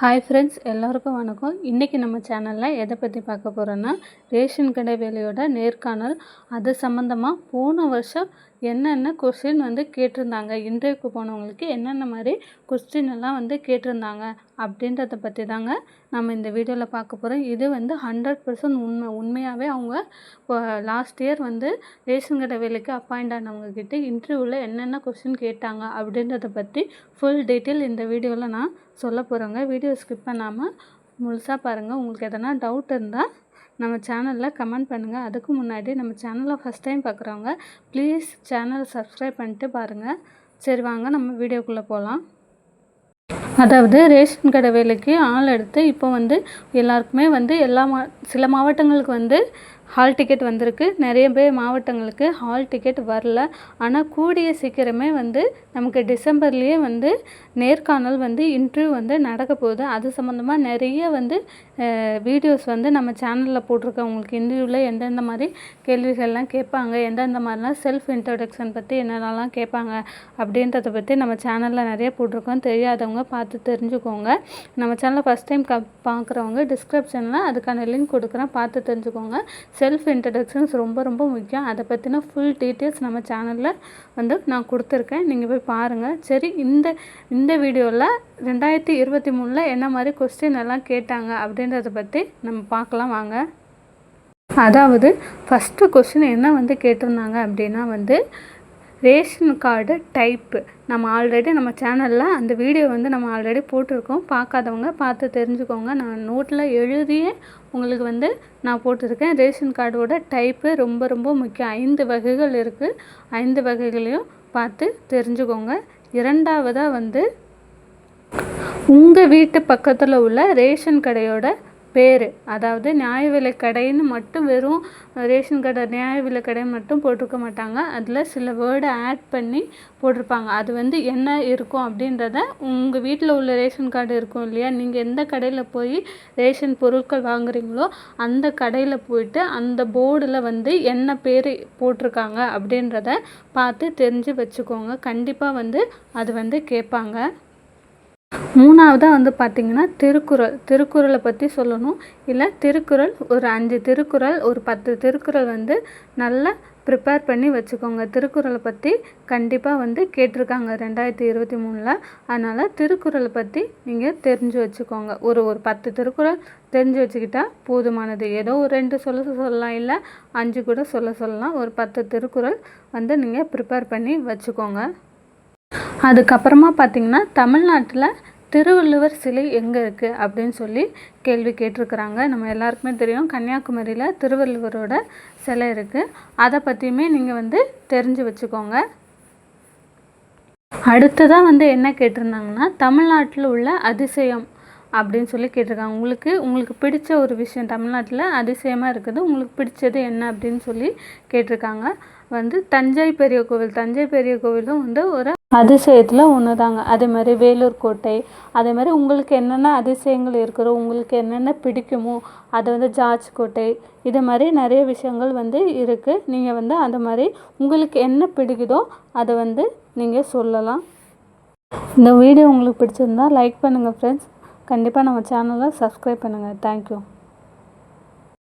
Hi friends, எல்லோருக்கும் வணக்கம். இன்றைக்கி நம்ம சேனலில் எதை பற்றி பார்க்க போகிறோன்னா, ரேஷன் கடை வேலையோட நேர்காணல். அது சம்மந்தமாக போன வருஷம் என்னென்ன கொஸ்டின் கேட்டிருந்தாங்க, இன்டர்வியூக்கு போனவங்களுக்கு என்னென்ன மாதிரி கொஸ்டின் எல்லாம் கேட்டிருந்தாங்க அப்படின்றத பற்றி தாங்க நம்ம இந்த வீடியோவில் பார்க்க போகிறோம். இது 100% உண்மையாகவே அவங்க இப்போ லாஸ்ட் இயர் ரேஷன் கடை வேலைக்கு அப்பாயிண்ட் ஆனவங்கக்கிட்ட இன்டர்வியூவில் என்னென்ன கொஸ்டின் கேட்டாங்க அப்படின்றத பற்றி ஃபுல் டீட்டெயில் இந்த வீடியோவில் நான் சொல்ல போகிறேங்க. வீடியோ ஸ்கிப் பண்ணாமல் முழுசாக பாருங்கள். உங்களுக்கு எதனா டவுட் இருந்தால் நம்ம சேனலில் கமெண்ட் பண்ணுங்கள். அதுக்கு முன்னாடி நம்ம சேனலை ஃபஸ்ட் டைம் பார்க்குறவங்க ப்ளீஸ் சேனலை சப்ஸ்கிரைப் பண்ணிட்டு பாருங்கள். சரி, வாங்க நம்ம வீடியோக்குள்ளே போகலாம். அதாவது ரேஷன் கடை வேலைக்கு ஆள் எடுத்து இப்போ எல்லாருக்குமே சில மாவட்டங்களுக்கு ஹால் டிக்கெட் வந்திருக்கு. நிறைய பேர் மாவட்டங்களுக்கு ஹால் டிக்கெட் வரல. ஆனால் கூடிய சீக்கிரமே நமக்கு டிசம்பர்லேயே நேர்காணல் இன்டர்வியூ நடக்க போகுது. அது சம்மந்தமாக நிறைய வீடியோஸ் நம்ம சேனலில் போட்டிருக்கோம். உங்களுக்கு இன்டர்வியூவில் எந்தெந்த மாதிரி கேள்விகள்லாம் கேட்பாங்க, எந்தெந்த மாதிரிலாம் செல்ஃப் இன்ட்ரடக்ஷன் பற்றி என்னென்னலாம் கேட்பாங்க அப்படின்றத பற்றி நம்ம சேனலில் நிறைய போட்டிருக்கோம். தெரியாதவங்க பார்த்து தெரிஞ்சுக்கோங்க. நம்ம சேனலை ஃபஸ்ட் டைம் பார்க்குறவங்க டிஸ்கிரிப்ஷனில் அதுக்கான லிங்க் கொடுக்குறேன், பார்த்து தெரிஞ்சுக்கோங்க. செல்ஃப் இன்ட்ரடக்ஷன்ஸ் ரொம்ப ரொம்ப முக்கியம். அதை பற்றின ஃபுல் டீட்டெயில்ஸ் நம்ம சேனலில் நான் கொடுத்துருக்கேன், நீங்கள் போய் பாருங்கள். சரி, இந்த வீடியோவில் 2023 என்ன மாதிரி கொஸ்டின் எல்லாம் கேட்டாங்க அப்படின்றத பற்றி நம்ம பார்க்கலாம் வாங்க. அதாவது ஃபஸ்ட்டு கொஸ்டின் என்ன கேட்டிருந்தாங்க அப்படின்னா ரேஷன் கார்டு டைப்பு. நம்ம சேனலில் அந்த வீடியோ நம்ம ஆல்ரெடி போட்டிருக்கோம். பார்க்காதவங்க பார்த்து தெரிஞ்சுக்கோங்க. நான் நோட்டில் எழுதியே உங்களுக்கு நான் போட்டிருக்கேன். ரேஷன் கார்டோட டைப்பு ரொம்ப ரொம்ப முக்கியம். 5 வகைகள் இருக்குது. 5 வகைகளையும் பார்த்து தெரிஞ்சுக்கோங்க. இரண்டாவதாக உங்கள் வீட்டு பக்கத்தில் உள்ள ரேஷன் கடையோட பேர். அதாவது நியாய விலை கடைன்னு மட்டும் வெறும் ரேஷன் கடை நியாய விலை கடைன்னு மட்டும் போட்டிருக்க மாட்டாங்க. அதில் சில வேர்டை ஆட் பண்ணி போட்டிருப்பாங்க. அது என்ன இருக்கும் அப்படின்றத உங்கள் வீட்டில் உள்ள ரேஷன் கார்டு இருக்கும் இல்லையா, நீங்கள் எந்த கடையில் போய் ரேஷன் பொருட்கள் வாங்குறீங்களோ அந்த கடையில் போயிட்டு அந்த போர்டில் என்ன பேர் போட்டிருக்காங்க அப்படின்றத பார்த்து தெரிஞ்சு வச்சுக்கோங்க. கண்டிப்பாக அது கேட்பாங்க. மூணாவதாக பார்த்திங்கன்னா திருக்குறளை பற்றி சொல்லணும். இல்லை திருக்குறள் ஒரு 5 திருக்குறள் ஒரு 10 திருக்குறள் நல்லா ப்ரிப்பேர் பண்ணி வச்சுக்கோங்க. திருக்குறளை பற்றி கண்டிப்பாக கேட்டிருக்காங்க 2023. அதனால் திருக்குறளை பற்றி நீங்கள் தெரிஞ்சு வச்சுக்கோங்க. ஒரு 10 திருக்குறள் தெரிஞ்சு வச்சுக்கிட்டால் போதுமானது. ஏதோ ஒரு 2 சொல்லலாம், இல்லை 5 கூட சொல்லலாம். ஒரு 10 திருக்குறள் நீங்கள் ப்ரிப்பேர் பண்ணி வச்சுக்கோங்க. அதுக்கப்புறமா பார்த்திங்கன்னா தமிழ்நாட்டில் திருவள்ளுவர் சிலை எங்கே இருக்குது அப்படின்னு சொல்லி கேள்வி கேட்டிருக்கிறாங்க. நம்ம எல்லாருக்குமே தெரியும், கன்னியாகுமரியில் திருவள்ளுவரோட சிலை இருக்குது. அதை பற்றியுமே நீங்கள் தெரிஞ்சு வச்சுக்கோங்க. அடுத்ததாக என்ன கேட்டிருந்தாங்கன்னா தமிழ்நாட்டில் உள்ள அதிசயம் அப்படின்னு சொல்லி கேட்டிருக்காங்க. உங்களுக்கு பிடிச்ச ஒரு விஷயம் தமிழ்நாட்டில் அதிசயமாக இருக்குது, உங்களுக்கு பிடிச்சது என்ன அப்படின்னு சொல்லி கேட்டிருக்காங்க. தஞ்சை பெரிய கோவில். தஞ்சை பெரிய கோவிலும் ஒரு அதிசயத்தில் ஒன்று தாங்க. அதே மாதிரி வேலூர் கோட்டை. அதே மாதிரி உங்களுக்கு என்னென்ன அதிசயங்கள் இருக்கிறோ, உங்களுக்கு என்னென்ன பிடிக்குமோ அது ஜார்ஜ் கோட்டை. இது மாதிரி நிறைய விஷயங்கள் இருக்குது. நீங்கள் அந்த மாதிரி உங்களுக்கு என்ன பிடிக்குதோ அதை நீங்கள் சொல்லலாம். இந்த வீடியோ உங்களுக்கு பிடிச்சிருந்தா லைக் பண்ணுங்கள் ஃப்ரெண்ட்ஸ். கண்டிப்பாக நம்ம சேனலை சப்ஸ்கிரைப் பண்ணுங்கள். தேங்க்யூ.